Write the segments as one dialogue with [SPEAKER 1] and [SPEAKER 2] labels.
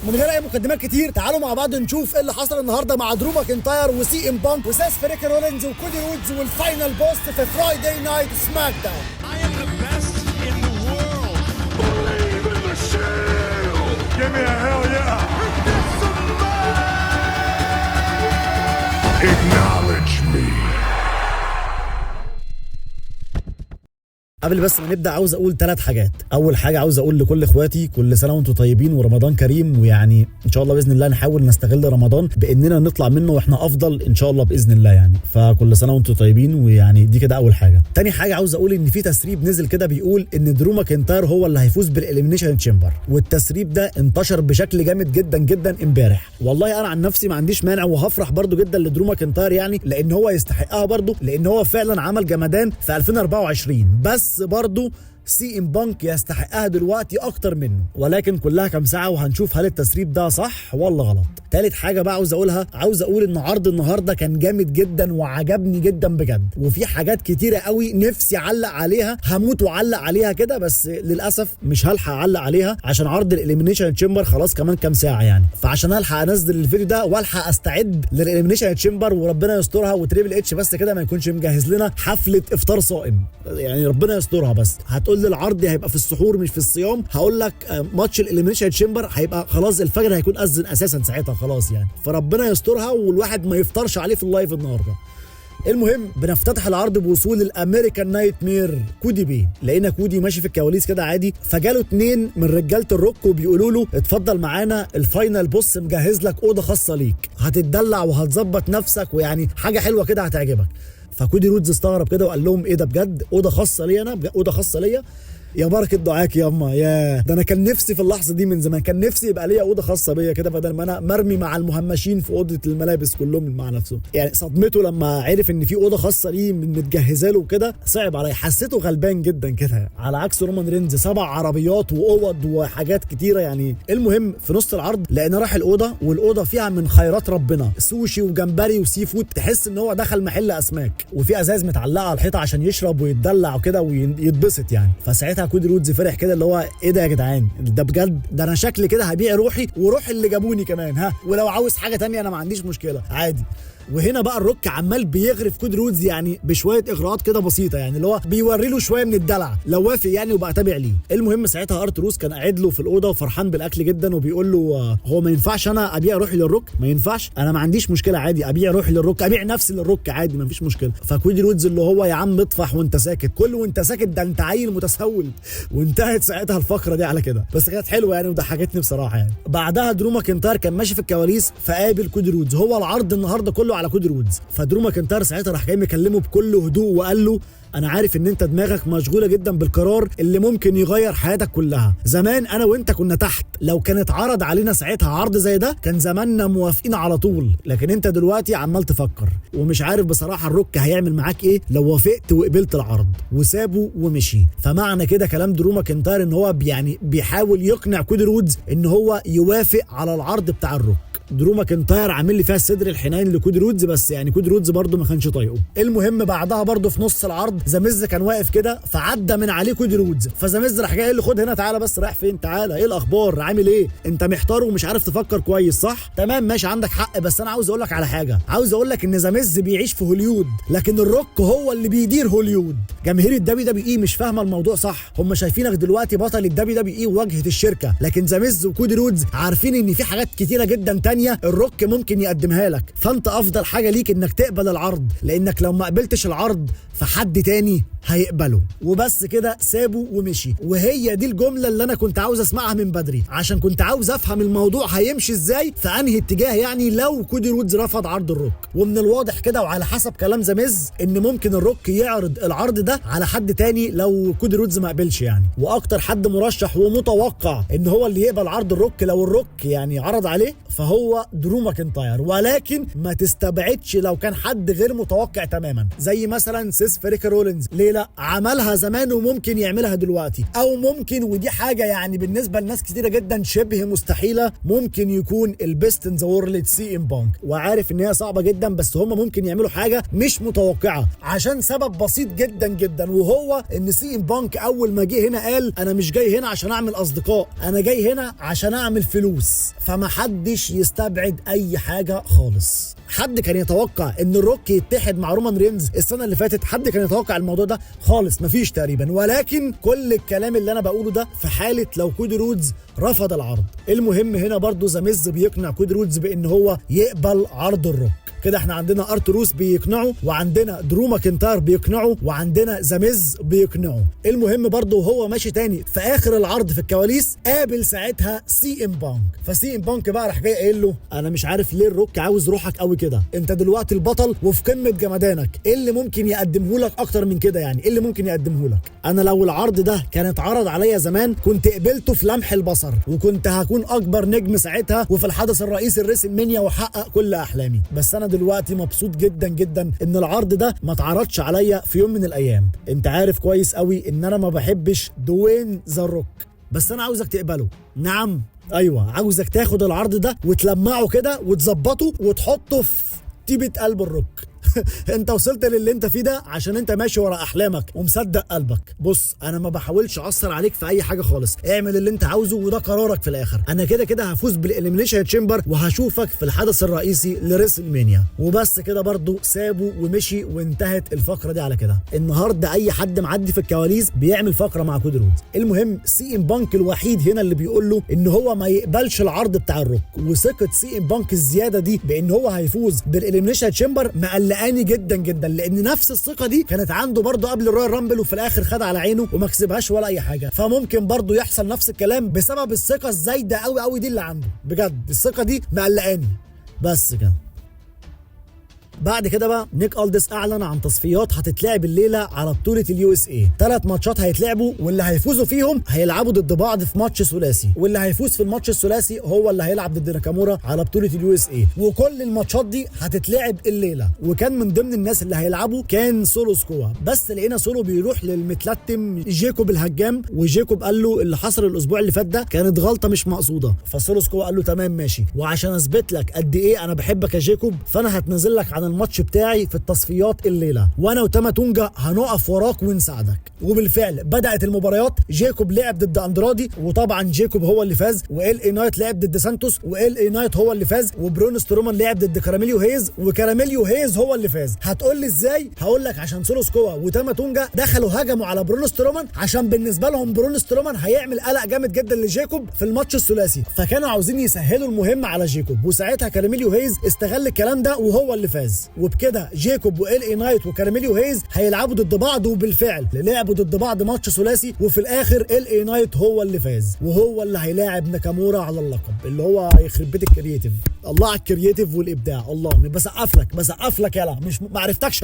[SPEAKER 1] من غير اي مقدمات كتير تعالوا مع بعض نشوف ايه اللي حصل النهارده مع درو ماكنتاير وسي ام بانك وساس فريك رولينز وكودي رودز والفاينل بوست في فرايداي نايت سماك داون.
[SPEAKER 2] I am the best in the world. Believe in the shield. Give me a hell yeah. Acknowledge me.
[SPEAKER 1] قبل بس ما نبدا عاوز اقول 3 حاجات. اول حاجه عاوز اقول لكل اخواتي كل سنه وانتم طيبين ورمضان كريم، ويعني ان شاء الله باذن الله نحاول نستغل رمضان باننا نطلع منه واحنا افضل ان شاء الله باذن الله يعني. فكل سنه وانتم طيبين، ويعني دي كده اول حاجه. تاني حاجه عاوز اقول ان في تسريب نزل كده بيقول ان درو ماكنتاير هو اللي هيفوز بالاليمينيشن تشامبر، والتسريب ده انتشر بشكل جامد جدا جدا امبارح. والله انا عن نفسي ما عنديش مانع وهفرح برده جدا لدرو ماكنتاير يعني، لان هو يستحقها برده، لان هو فعلا عمل جمدان في 2024. بس برضه سي ام بانك يستحقها دلوقتي اكتر منه، ولكن كلها كام ساعه وهنشوف هل التسريب ده صح ولا غلط. تالت حاجه بقى عاوز اقولها، عاوز اقول ان عرض النهارده كان جامد جدا وعجبني جدا بجد، وفي حاجات كتيره قوي نفسي اعلق عليها، هموت واعلق عليها كده، بس للاسف مش هلحق اعلق عليها عشان عرض الاليمينيشن تشامبر خلاص كمان كام ساعه يعني. فعشان الحق انزل الفيديو ده والحق استعد للاليمينيشن تشامبر وربنا يسترها وتريبل اتش بس كده ما يكونش مجهز لنا حفله افطار صائم يعني، ربنا يسترها. بس هتقول لي العرض هيبقى في السحور مش في الصيام، هقول لك ماتش الاليمينيشن تشامبر هيبقى خلاص الفجر هيكون اذن اساسا ساعتها خلاص يعني، فربنا يسترها والواحد ما يفطرش عليه في اللايف النهارده. المهم بنفتتح العرض بوصول الامريكان نايت مير كودي بي. لقينا كودي ماشي في الكواليس كده عادي، فجاله 2 من رجاله الروك وبيقولوا له اتفضل معانا الفاينل بوس مجهز لك اوضه خاصه ليك، هتتدلع وهتظبط نفسك ويعني حاجه حلوه كده هتعجبك. فكودي رودز استغرب كده وقال لهم ايه ده بجد؟ اوضه خاصه ليا انا؟ اوضه خاصه ليا؟ يا بركه دعاك يا اما، يا ده انا كان نفسي في اللحظه دي من زمان، كان نفسي يبقى ليا اوضه خاصه بيا كده بدل ما انا مرمي مع المهمشين في اوضه الملابس كلهم مع نفسهم. يعني صدمته لما عرف ان في اوضه خاصه ليه متجهزه له وكده صعب عليا، حسيته غلبان جدا كده، على عكس رومان رينز 7 عربيات واوض وحاجات كتيره يعني. المهم في نص العرض لقينا راح الاوضه، والاوضه فيها من خيرات ربنا سوشي وجمبري وسي فود، تحس ان هو دخل محل اسماك، وفي ازاز متعلقه على الحيطه عشان يشرب ويتدلع وكده ويتبسط يعني. فساعتها كودي رودز فرح كده اللي هو ايه ده يا جدعان؟ ده بجد؟ ده انا شكلي كده هبيع روحي وروح اللي جابوني كمان، ها، ولو عاوز حاجه تانية انا ما عنديش مشكله عادي. وهنا بقى الروك عمال بيغرف كودي رودز يعني بشويه اغراءات كده بسيطه يعني، اللي هو بيوري له شويه من الدلع لو وافق يعني وبقى تابع ليه. المهم ساعتها ارتروس كان قاعد له في الاوضه وفرحان بالاكل جدا وبيقول له هو ما ينفعش انا ابيع روحي للروك؟ ما ينفعش؟ انا ما عنديش مشكله عادي ابيع روحي للروك، ابيع نفسي للروك عادي ما فيش مشكله. فكودي رودز اللي هو يا عم اطفح وانت ساكت، كل وانت ساكت ده انت عيل متسول. وانتهت ساعتها الفقره دي على كده، بس كانت حلوه يعني وضحكتني بصراحه يعني. بعدها درو ماكنتاير كان ماشي في الكواليس فقابل كودي رودز، هو العرض النهارده كله على كودي رودز. فدرو ماكنتاير ساعتها راح جاي مكلمه بكل هدوء وقال له انا عارف ان انت دماغك مشغوله جدا بالقرار اللي ممكن يغير حياتك كلها. زمان انا وانت كنا تحت، لو كان اتعرض علينا ساعتها عرض زي ده كان زماننا موافقين على طول، لكن انت دلوقتي عمال تفكر ومش عارف بصراحه الروك هيعمل معاك ايه لو وافقت وقبلت العرض. وسابه ومشي. فمعنى كده كلام درو ماكنتاير ان هو يعني بيحاول يقنع كودي رودز ان هو يوافق على العرض بتاع الروك. درو ماكنتاير عامل لي فيها الصدر الحنين لكودي رودز، بس يعني كودي رودز برده ما كانش طايقه. المهم بعدها برده في نص العرض زاميز كان واقف كده فعدى من عليه كودي رودز، فزاميز راح جاي قال له خد هنا تعالى بس، رايح فين؟ تعالى، ايه الاخبار؟ عامل ايه؟ انت محتار ومش عارف تفكر كويس صح؟ تمام ماشي عندك حق، بس انا عاوز اقول لك على حاجه، عاوز اقول لك ان زاميز بيعيش في هوليود لكن الروك هو اللي بيدير هوليود. جماهير الدبليو دبليو اي مش فاهمه الموضوع صح، هم شايفينك دلوقتي بطل الدبليو دبليو اي وواجهه الشركه، لكن زاميز وكودي رودز عارفين ان في حاجات كتيره جدا تانية الروك ممكن يقدمها لك، فانت افضل حاجه ليك انك تقبل العرض، لانك لو ما قبلتش العرض فحد تاني هيقبله. وبس كده سابه ومشي. وهي دي الجمله اللي انا كنت عاوز اسمعها من بدري، عشان كنت عاوز افهم الموضوع هيمشي ازاي في انهي اتجاه يعني لو كودي رودز رفض عرض الروك. ومن الواضح كده وعلى حسب كلام زاميز ان ممكن الروك يعرض العرض ده على حد تاني لو كودي رودز ما قبلش يعني. واكتر حد مرشح ومتوقع ان هو اللي يقبل عرض الروك لو الروك يعني عرض عليه فهو هو درو ماكنتاير، ولكن ما تستبعدش لو كان حد غير متوقع تماما زي مثلا سيس فريك رولينز. ليه لا؟ عملها زمان وممكن يعملها دلوقتي، او ممكن، ودي حاجه يعني بالنسبه لناس كتيره جدا شبه مستحيله، ممكن يكون البيست ان ذا وورلد سي ام بانك. وعارف ان هي صعبه جدا، بس هم ممكن يعملوا حاجه مش متوقعه عشان سبب بسيط جدا جدا، وهو ان سي ام بانك اول ما جه هنا قال انا مش جاي هنا عشان اعمل اصدقاء، انا جاي هنا عشان اعمل فلوس. فمحدش يستبعد اي حاجه خالص. حد كان يتوقع ان الروك يتحد مع رومان رينز السنه اللي فاتت؟ حد كان يتوقع الموضوع ده؟ خالص، مفيش تقريبا. ولكن كل الكلام اللي انا بقوله ده في حاله لو كودي رودز رفض العرض. المهم هنا برضو ذا ميز بيقنع كودي رودز بان هو يقبل عرض الروك. كده احنا عندنا ارتروس بيقنعه، وعندنا درو ماكنتاير بيقنعه، وعندنا ذا ميز بيقنعه. المهم برضو وهو ماشي تاني في اخر العرض في الكواليس قابل ساعتها سي ام بانك. فسي ام بانك بقى راح جاي قايل له انا مش عارف ليه الروك عاوز روحك قوي كده، انت دلوقتي البطل وفي قمه جمدانك، ايه اللي ممكن يقدمه لك اكتر من كده؟ يعني ايه اللي ممكن يقدمه لك؟ انا لو العرض ده كان اتعرض عليا زمان كنت قبلته في لمح البصر، وكنت هكون اكبر نجم ساعتها وفي الحدث الرئيسي الريسل مانيا واحقق كل احلامي. بس انا دلوقتي مبسوط جدا جدا ان العرض ده ما اتعرضش عليا في يوم من الايام. انت عارف كويس قوي ان انا ما بحبش دوين ذا روك، بس انا عاوزك تقبله. نعم، ايوه، عاوزك تاخد العرض ده وتلمعه كده وتظبطه وتحطه في طيبه قلب الروك. انت وصلت للي انت فيه ده عشان انت ماشي ورا احلامك ومصدق قلبك. بص، انا ما بحاولش اعصر عليك في اي حاجه خالص، اعمل اللي انت عاوزه وده قرارك في الاخر. انا كده كده هفوز بالاليمينيشن تشامبر وهشوفك في الحدث الرئيسي لريسل مانيا. وبس كده برضو سابه ومشي وانتهت الفقره دي على كده. النهارده اي حد معدي في الكواليس بيعمل فقره مع كودي رودز. المهم سي ام بانك الوحيد هنا اللي بيقول له ان هو ما يقبلش العرض بتاع الروك، وثقه سي ام بانك الزياده دي بان هو هيفوز بالاليمينيشن تشامبر مقلقاني جدا جدا، لان نفس الثقه دي كانت عنده برضه قبل الرويال رامبل وفي الاخر خد على عينه وما كسبهاش ولا اي حاجه. فممكن برضه يحصل نفس الكلام بسبب الثقه الزايده قوي قوي دي اللي عنده. بجد الثقه دي مقلقاني. بس كده. بعد كده بقى نيك ألدس اعلن عن تصفيات هتتلعب الليله على بطوله اليو اس اي. 3 ماتشات هيتلعبوا، واللي هيفوزوا فيهم هيلعبوا ضد بعض في ماتش ثلاثي، واللي هيفوز في الماتش الثلاثي هو اللي هيلعب ضد ناكامورا على بطوله اليو اس اي. وكل الماتشات دي هتتلعب الليله. وكان من ضمن الناس اللي هيلعبوا كان سولو سكوا، بس لقينا سولو بيروح للمتلتم جيكوب الهجام، وجيكوب قال له اللي حصل الاسبوع اللي فات ده كانت غلطه مش مقصوده. فسولو سكوا قال له تمام ماشي، وعشان اثبت لك قد ايه انا بحبك يا جيكوب فانا هتنزل لك عن الماتش بتاعي في التصفيات الليله، وانا وتاما تونجا هنقف وراك ونساعدك. وبالفعل بدات المباريات. جيكوب لعب ضد اندرادي، وطبعا جيكوب هو اللي فاز، وال اي نايت لعب ضد سانتوس، وال اي نايت هو اللي فاز، وبرون سترومان لعب ضد كاراميليو هيز، وكاراميليو هيز هو اللي فاز. هتقول لي ازاي؟ هقول لك عشان سولو سكوا وتاما تونجا دخلوا هجموا على برون سترومان، عشان بالنسبه لهم برون سترومان هيعمل قلق جامد جدا لجيكوب في الماتش الثلاثي، فكانوا عاوزين يسهلوا المهمه على جيكوب. وساعتها كاراميليو هيز استغل الكلام ده وهو اللي فاز. وبكده جيكوب وال اي نايت وكاراميليو هيز هيلعبوا ضد بعض، وبالفعل لعبوا ضد بعض ماتش ثلاثي، وفي الاخر ال اي نايت هو اللي فاز، وهو اللي هيلاعب ناكامورا على اللقب، اللي هو يخرب بيت الكرييتيف. الله على الكرييتيف والابداع، الله بسقف لك يلا. مش ما عرفتكش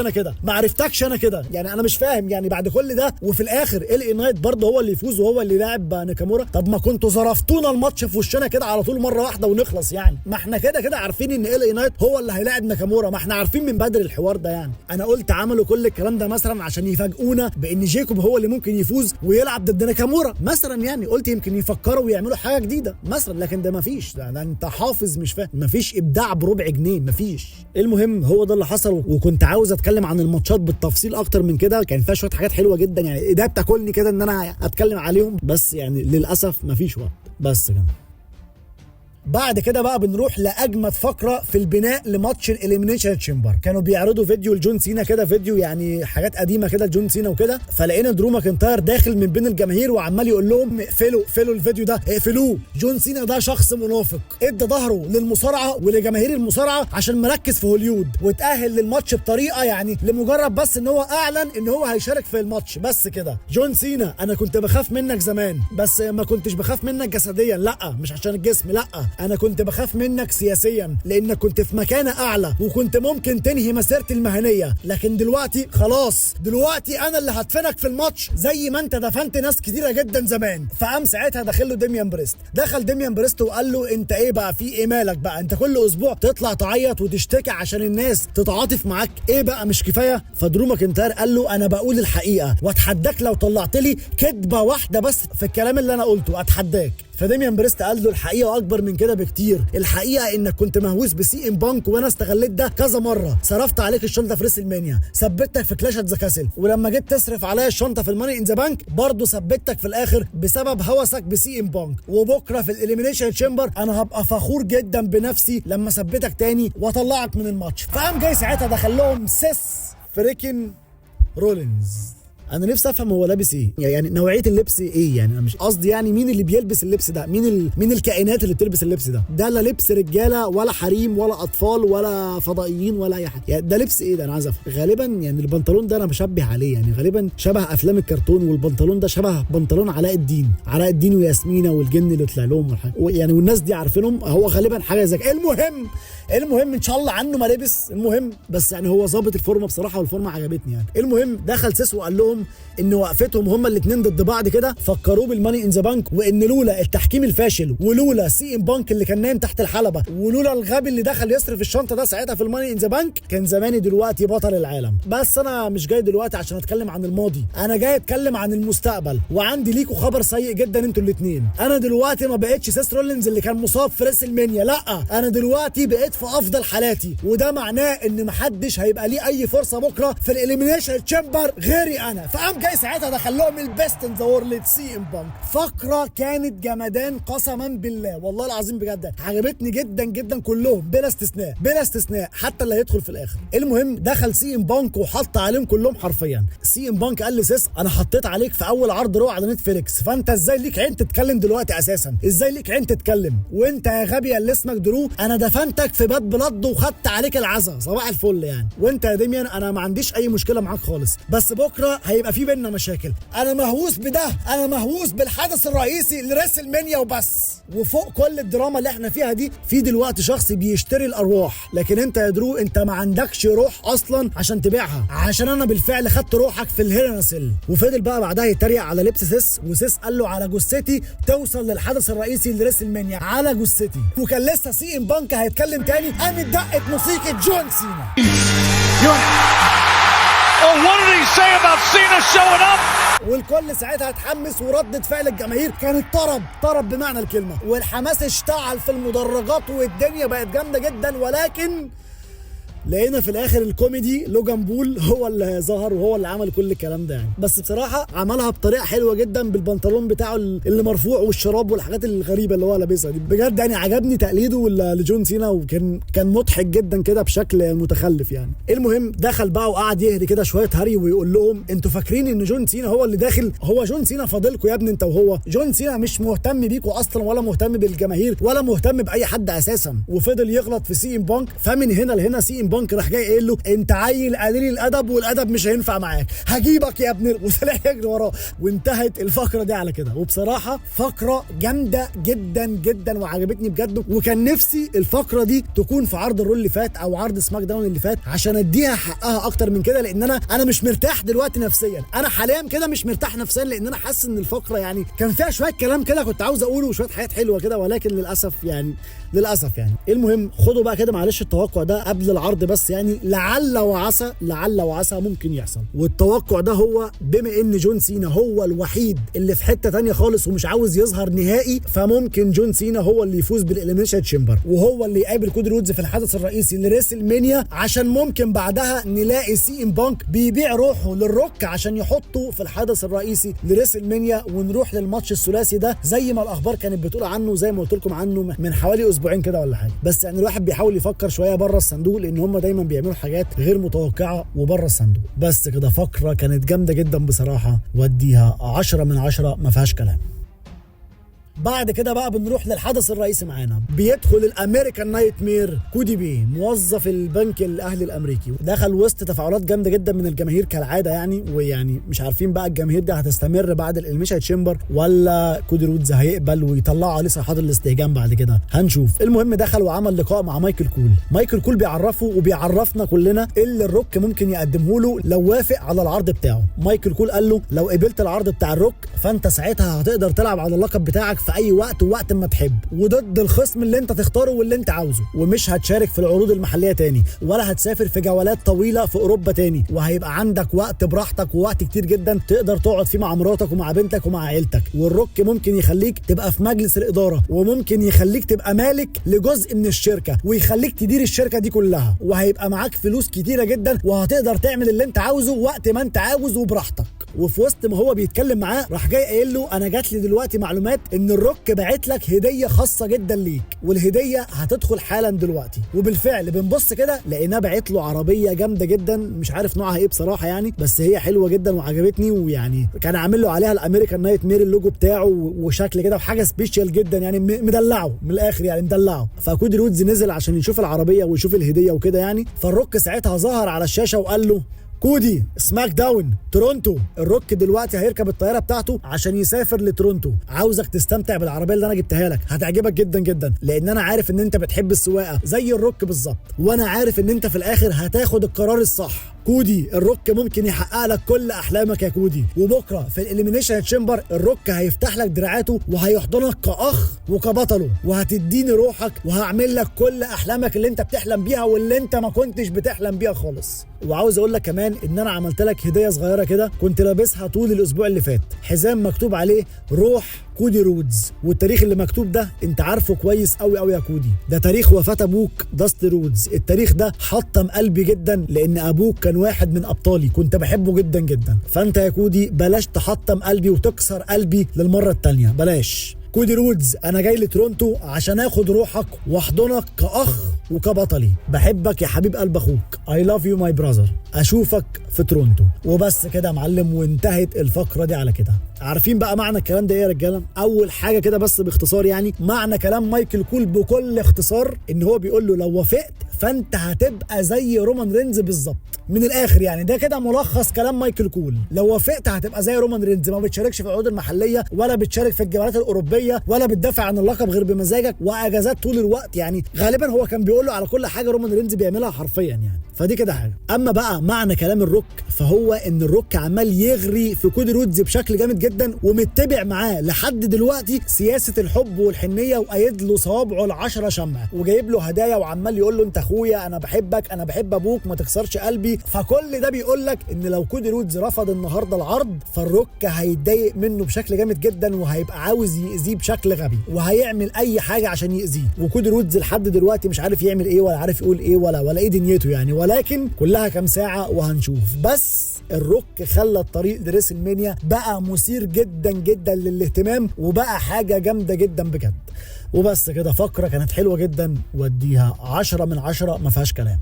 [SPEAKER 1] انا كده يعني انا مش فاهم يعني بعد كل ده وفي الاخر ال اي نايت برضه هو اللي يفوز وهو اللي يلاعب ناكامورا. طب ما كنتوا ظرفتونا الماتش في وشنا كده على طول مره واحده ونخلص يعني. ما احنا كده عارفين ان ال اي نايت هو اللي هيلاعب ناكامورا، ما احنا عارفين من بدري الحوار ده يعني. انا قلت عملوا كل الكلام ده مثلا عشان يفاجئونا بان جيكوب هو اللي ممكن يفوز ويلعب ضد ناكامورا مثلا يعني. قلت يمكن يفكروا ويعملوا حاجه جديده مثلا، لكن ده مفيش. ده انت حافظ مش فاهم، مفيش ابداع بربع جنيه مفيش. المهم هو ده اللي حصل، وكنت عاوز اتكلم عن الماتشات بالتفصيل اكتر من كده، كان فيها شويه حاجات حلوه جدا يعني ده بتاكلني كده ان انا اتكلم عليهم، بس يعني للاسف مفيش وقت. بس كده. بعد كده بقى بنروح لاجمد فقره في البناء لماتش الاليمينيشن تشامبر. كانوا بيعرضوا فيديو لجون سينا كده، فيديو يعني حاجات قديمه كده لجون سينا وكده، فلقينا درو ماكنتاير داخل من بين الجماهير وعمال يقول لهم اقفلوا الفيديو ده، اقفلوه. جون سينا ده شخص منافق، ادى ظهره للمصارعه ولجماهير المصارعه عشان مركز في هوليود، واتاهل للماتش بطريقه يعني لمجرد بس ان هو اعلن ان هو هيشارك في الماتش بس كده. جون سينا انا كنت بخاف منك زمان، بس ما كنتش بخاف منك جسديا، لا مش عشان الجسم، لا انا كنت بخاف منك سياسيا لانك كنت في مكانه اعلى وكنت ممكن تنهي مسيرتي المهنيه، لكن دلوقتي خلاص، دلوقتي انا اللي هدفنك في الماتش زي ما انت دفنت ناس كتيره جدا زمان. فقام ساعتها داخل له ديميان بريست، دخل ديميان بريست وقال له انت ايه بقى، في ايه مالك بقى، انت كل اسبوع تطلع تعيط وتشتكي عشان الناس تتعاطف معاك، ايه بقى مش كفايه؟ فدرو ماكنتاير قال له انا بقول الحقيقه واتحداك لو طلعت لي كدبه واحده بس في الكلام اللي انا قلته اتحداك. فديميان بريست قال له الحقيقه اكبر من كده بكتير، الحقيقه انك كنت مهووس بسي ام بانك وانا استغليت ده كذا مره، صرفت عليك الشنطه في ريسل مانيا، ثبتك في كلاش ات ذا كاسل، ولما جيت تصرف عليا الشنطه في الماني ان ذا بانك برضه ثبتك في الاخر بسبب هوسك بسي ام بانك، وبكره في الاليمينيشن تشامبر انا هبقى فخور جدا بنفسي لما ثبتك تاني واطلعك من الماتش. فقام جاي ساعتها دخل لهم سيس فريكن رولينز. انا نفسي افهم هو لابس ايه، يعني نوعيه اللبس ايه، يعني انا مش قصدي يعني مين اللي بيلبس اللبس ده، مين الكائنات اللي بتلبس اللبس ده لا لبس رجاله ولا حريم ولا اطفال ولا فضائيين ولا اي حاجه، يعني ده لبس ايه ده؟ انا عايز افهم. غالبا يعني البنطلون ده انا بشبه عليه، يعني غالبا شبه افلام الكرتون، والبنطلون ده شبه بنطلون علاء الدين وياسمينه والجن اللي طلع لهم يعني، والناس دي عارفينهم، هو غالبا حاجه زي كده. المهم ان شاء الله عنه ما لبس، المهم بس يعني هو ظابط الفورمه بصراحه، والفورمه عجبتني يعني. المهم دخل سيس وقال لهم ان وقفتهم هما الاثنين ضد بعض كده فكروه بالماني ان ذا بانك، وان لولا التحكيم الفاشل ولولا سي ام بانك اللي كان نايم تحت الحلبه ولولا الغبي اللي دخل يصرف الشنطه ده ساعتها في الماني ان ذا بانك كان زماني دلوقتي بطل العالم. بس انا مش جاي دلوقتي عشان اتكلم عن الماضي، انا جاي اتكلم عن المستقبل، وعندي ليكوا خبر سيء جدا انتوا الاثنين. انا دلوقتي ما بقتش سيس رولينز اللي كان مصاب في ريسل مانيا، لا انا دلوقتي بقيت في افضل حالاتي، وده معناه ان محدش هيبقى ليه اي فرصه بكره في الاليمينيشن تشامبر غيري انا. فقام جاي ساعتها دخل لهم البيست ان ذا وورلد سي ام بانك. فقره كانت جمدان قسما بالله، والله العظيم بجد عجبتني جدا جدا كلهم بلا استثناء حتى اللي هيدخل في الاخر. المهم دخل سي ام بانك وحط عليهم كلهم حرفيا. سي ام بانك قال لسيس انا حطيت عليك في اول عرض رو على نتفليكس، فانت ازاي ليك عين تتكلم دلوقتي اساسا؟ ازاي ليك عين تتكلم وانت يا غبي اللي اسمك درو انا دفنتك في باد بلاد وخدت عليك العزا صباح الفل يعني. وانت يا ديميان انا ما عنديش اي مشكله معاك خالص، بس بكره هيبقى في بيننا مشاكل. انا مهووس بده، انا مهووس بالحدث الرئيسي لريسل مانيا وبس. وفوق كل الدراما اللي احنا فيها دي في دلوقتي شخص بيشتري الارواح، لكن انت يا درو انت ما عندكش روح اصلا عشان تبيعها، عشان انا بالفعل خدت روحك في الهيرنسل. وفضل بقى بعدها يتريق على لبس سيس، وسيس قال له على جثتي توصل للحدث الرئيسي لريسل مانيا على جثتي. وكان لسه سي ام بانك هيتكلم تاني قامت دقت موسيقى جون سينا.
[SPEAKER 2] Oh, what did he say about Cena showing up?
[SPEAKER 1] والكل ساعتها اتحمس، وردة فعل الجماهير كانت طرب بمعنى الكلمة، والحماس اشتعل في المدرجات والدنيا بقت جامدة جدا. ولكن لقينا في الاخر الكوميدي لوجان بول هو اللي ظهر وهو اللي عمل كل الكلام ده يعني. بس بصراحه عملها بطريقه حلوه جدا بالبنطلون بتاعه اللي مرفوع والشراب والحاجات الغريبه اللي هو لابسها دي، بجد يعني عجبني تقليده لجون سينا، وكان مضحك جدا كده بشكل متخلف يعني. المهم دخل بقى وقعد يهري كده شويه هري ويقول لهم انتوا فاكرين ان جون سينا هو اللي داخل؟ هو جون سينا فاضلكوا يا ابني انت وهو، جون سينا مش مهتم بيكوا اصلا ولا مهتم بالجماهير ولا مهتم باي حد اساسا. وفضل يغلط في سي ام بانك، فمن هنا لهنا سي ام بانك راح جاي قايل له انت عيل قليل الادب والادب مش هينفع معاك، هجيبك يا ابني، وطلع يجري وراه. وانتهت الفقره دي على كده. وبصراحه فقره جامده جدا جدا وعجبتني بجد، وكان نفسي الفقره دي تكون في عرض الرول اللي فات او عرض سماك داون اللي فات عشان اديها حقها اكتر من كده، لان انا مش مرتاح دلوقتي نفسيا، انا حاليا كده مش مرتاح نفسيا، لان انا حاسس ان الفقره يعني كان فيها شويه كلام كده كنت عاوز اقوله وشويه حاجات حلوه كده، ولكن للاسف يعني. المهم خدوا بقى كده معلش التوقع ده قبل العرض بس يعني، لعل وعسى ممكن يحصل. والتوقع ده هو بما ان جون سينا هو الوحيد اللي في حته تانية خالص ومش عاوز يظهر نهائي، فممكن جون سينا هو اللي يفوز بالإليمينيشن تشامبر، وهو اللي يقابل كودي رودز في الحدث الرئيسي لريسل مانيا، عشان ممكن بعدها نلاقي سي ام بانك بيبيع روحه للروك عشان يحطه في الحدث الرئيسي لريسل مانيا، ونروح للماتش الثلاثي ده زي ما الاخبار كانت بتقول عنه، زي ما قلت لكم عنه من حوالي اسبوعين كده ولا حاجه. بس يعني الواحد بيحاول يفكر شويه بره الصندوق، لان هم دايما بيعملوا حاجات غير متوقعه وبره الصندوق. بس كده فقره كانت جامده جدا بصراحه، واديها 10 من 10 ما فيهاش كلام. بعد كده بقى بنروح للحدث الرئيسي معانا. بيدخل الامريكان نايت مير كودي بي، موظف البنك الاهلي الامريكي، دخل وسط تفاعلات جامده جدا من الجماهير كالعاده يعني. ويعني مش عارفين بقى الجماهير دي هتستمر بعد الاليميشن تشامبر ولا كودي رودز هيقبل ويطلعوا عليه صيحات الاستهجان بعد كده، هنشوف. المهم دخل وعمل لقاء مع مايكل كول. مايكل كول بيعرفه وبيعرفنا كلنا اللي الروك ممكن يقدمه له لو وافق على العرض بتاعه. مايكل كول قال له لو قبلت العرض بتاع الروك فانت ساعتها هتقدر تلعب على اللقب بتاعك في اي وقت ووقت ما تحب، وضد الخصم اللي انت تختاره واللي انت عاوزه، ومش هتشارك في العروض المحليه تاني ولا هتسافر في جولات طويله في اوروبا تاني، وهيبقى عندك وقت براحتك ووقت كتير جدا تقدر تقعد فيه مع مراتك ومع بنتك ومع عيلتك. والروك ممكن يخليك تبقى في مجلس الاداره، وممكن يخليك تبقى مالك لجزء من الشركه ويخليك تدير الشركه دي كلها، وهيبقى معاك فلوس كتيره جدا وهتقدر تعمل اللي انت عاوزه وقت ما انت عاوز وبراحتك. وفي وسط ما هو بيتكلم معاه راح جاي قايل له انا جات لي دلوقتي معلومات ان الروك باعت لك هديه خاصه جدا ليك، والهديه هتدخل حالا دلوقتي. وبالفعل بنبص كده لقيناه باعت له عربيه جامده جدا، مش عارف نوعها ايه بصراحه يعني، بس هي حلوه جدا وعجبتني، ويعني كان عامل له عليها الامريكان نايت مير اللوجو بتاعه وشكل كده وحاجه سبيشال جدا يعني، مدلعه من الاخر يعني مدلعه. فكودي رودز نزل عشان يشوف العربيه ويشوف الهديه وكده يعني. فالروك ساعتها ظهر على الشاشه وقال له كودي سماك داون تورونتو، الروك دلوقتي هيركب الطياره بتاعته عشان يسافر لتورونتو، عاوزك تستمتع بالعربيه اللي انا جبتها لك، هتعجبك جدا جدا لان انا عارف ان انت بتحب السواقه زي الروك بالظبط، وانا عارف ان انت في الاخر هتاخد القرار الصح. كودي الروك ممكن يحقق لك كل احلامك يا كودي، وبكره في الاليمينيشن تشامبر الروك هيفتح لك دراعاته وهيحضنك كاخ وكبطله، وهتديني روحك وهعمل لك كل احلامك اللي انت بتحلم بيها واللي انت ما كنتش بتحلم بيها خالص. وعاوز اقول لك كمان ان انا عملت لك هديه صغيره كده كنت لابسها طول الاسبوع اللي فات، حزام مكتوب عليه روح كودي رودز، والتاريخ اللي مكتوب ده انت عارفه كويس قوي قوي يا كودي، ده تاريخ وفاة ابوك داستي رودز. التاريخ ده حطم قلبي جدا لان ابوك كان واحد من ابطالي كنت بحبه جدا جدا، فانت يا كودي بلاش تحطم قلبي وتكسر قلبي للمره الثانيه، بلاش. كودي رودز انا جاي لتورونتو عشان اخد روحك واحضنك كاخ وكبطلي، بحبك يا حبيب قلب اخوك، I love you my brother، اشوفك في تورونتو. وبس كده يا معلم، وانتهت الفقره دي على كده. عارفين بقى معنى الكلام ده ايه يا رجاله؟ اول حاجه كده بس باختصار يعني، معنى كلام مايكل كول بكل اختصار ان هو بيقول له لو وافقت فانت هتبقى زي رومان رينز بالظبط، من الاخر يعني ده كده ملخص كلام مايكل كول. لو وافقت هتبقى زي رومان رينز، ما بتشاركش في العروض المحليه ولا بتشارك في الجولات الاوروبيه ولا بتدافع عن اللقب غير بمزاجك، واجازات طول الوقت يعني. غالبا هو كان بيقول له على كل حاجه رومان رينز بيعملها حرفيا يعني، فدي كده حاجه. اما بقى معنى كلام الروك فهو ان الروك عمال يغري في كودي رودز بشكل جامد جدا، ومتبع معاه لحد دلوقتي سياسه الحب والحنيه، وقايد له صوابعه ال10 شمع، وجايب له هدايا وعمال يقول له انت اخويا، انا بحبك، انا بحب ابوك، ما تكسرش قلبي. فكل ده بيقول لك ان لو كودي رودز رفض النهارده العرض فالروك هيتضايق منه بشكل جامد جدا، وهيبقى عاوز يأذيه بشكل غبي، وهيعمل اي حاجه عشان يأذيه. وكودي رودز لحد دلوقتي مش عارف يعمل ايه ولا عارف يقول ايه ولا ايه دنيته يعني، ولكن كلها كام ساعه وهنشوف. بس الروك خلى الطريق لريسل مانيا بقى مثير جدا جدا للاهتمام، وبقى حاجه جامده جدا بجد. وبس كده، فقره كانت حلوه جدا واديها 10 من 10 ما فيهاش كلام.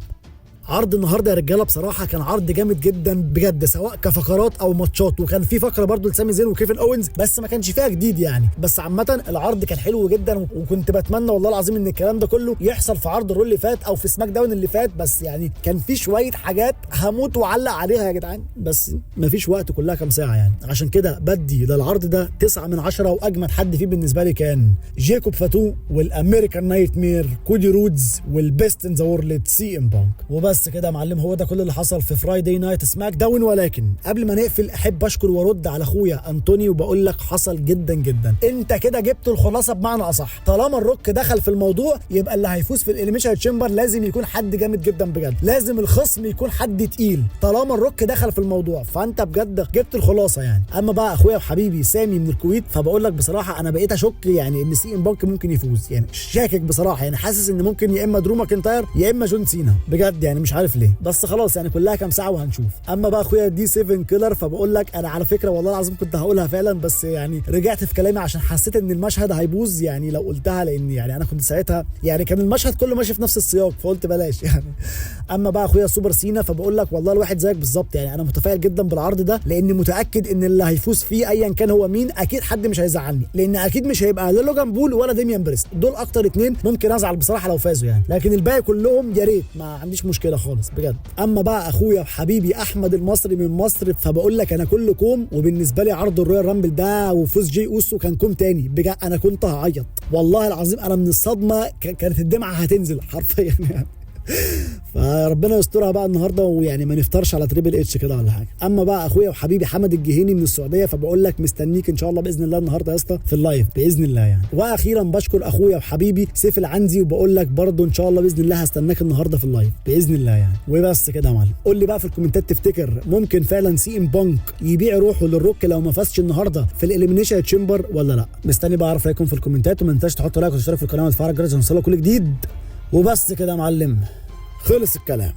[SPEAKER 1] عرض النهارده يا رجاله بصراحه كان عرض جامد جدا بجد، سواء كفقرات او ماتشات، وكان في فقره برضو لسامي زين وكيفن اوينز بس ما كانش فيها جديد يعني. بس عامه العرض كان حلو جدا، وكنت بتمنى والله العظيم ان الكلام ده كله يحصل في عرض الرول اللي فات او في سماك داون اللي فات، بس يعني كان في شويه حاجات هموت واعلق عليها يا جدعان، بس ما فيش وقت، كلها كام ساعه يعني. عشان كده بدي للعرض ده 9 من 10، واجمد حد فيه بالنسبه لي كان جيكوب فاتو والامريكان نايت مير كودي رودز والبيست ان ذا وورلد سي ام بانك. وبس كده يا معلم، هو ده كل اللي حصل في فرايداي نايت سماك داون. ولكن قبل ما نقفل احب اشكر وارد على اخويا انطوني وبقول لك حصل جدا جدا، انت كده جبت الخلاصه بمعنى اصح. طالما الروك دخل في الموضوع يبقى اللي هيفوز في الاليميشن تشامبر لازم يكون حد جامد جدا بجد، لازم الخصم يكون حد تقيل. طالما الروك دخل في الموضوع فانت بجد جبت الخلاصه يعني. اما بقى اخويا وحبيبي سامي من الكويت، فبقول لك بصراحه انا بقيت اشك يعني ان سي ام بانك ممكن يفوز، يعني شاكك بصراحه يعني، حاسس ان ممكن يا اما درو ماكنتاير يا اما جون سينا بجد يعني، مش عارف ليه، بس خلاص يعني كلها كام ساعه وهنشوف. اما بقى اخويا دي 7 كيلر، فبقول لك انا على فكره والله العظيم كنت هقولها فعلا، بس يعني رجعت في كلامي عشان حسيت ان المشهد هيبوظ يعني لو قلتها، لان يعني انا كنت ساعتها يعني كان المشهد كله ماشي في نفس السياق، فقلت بلاش يعني. اما بقى اخويا سوبر سينا فبقول لك والله الواحد زيك بالظبط، يعني انا متفائل جدا بالعرض ده، لاني متاكد ان اللي هيفوز فيه ايا كان هو مين اكيد حد مش هيزعلني، لان اكيد مش هيبقى لا لوجان بول ولا ديميان بريست، دول اكتر اتنين ممكن ازعل بصراحه لو فازوا يعني، لكن الباقي كلهم يا ريت، ما عنديش مشكله خالص بجد. اما بقى اخويا وحبيبي احمد المصري من مصر فبقول لك انا كل كوم، وبالنسبه لي عرض الرويال رامبل ده وفوز جي اوسو كان كوم تاني بجد، انا كنت هعيط والله العظيم، انا من الصدمه كانت الدمعه هتنزل حرفيا يعني. فربنا يسترها بقى النهارده، ويعني ما نفطرش على تريبل اتش كده ولا حاجه. اما بقى اخويا وحبيبي حمد الجهيني من السعوديه فبقول لك مستنيك ان شاء الله باذن الله النهارده يا اسطى في اللايف باذن الله يعني. واخيرا بشكر اخويا وحبيبي سيف العنزي، وبقول لك برده ان شاء الله باذن الله هستناك النهارده في اللايف باذن الله يعني. وبس كده يا معلم، قول لي بقى في الكومنتات تفتكر ممكن فعلا سي ام بانك يبيع روحه للروك لو ما فازش النهارده في الاليمينيشن تشامبر ولا لا؟ مستني بقى اعرف رايكم في الكومنتات، وما تنساش تحط لايك وتشترك في القناه وتفعل الجرس عشان يوصلك كل جديد. وبس كده يا معلم، خلص الكلام.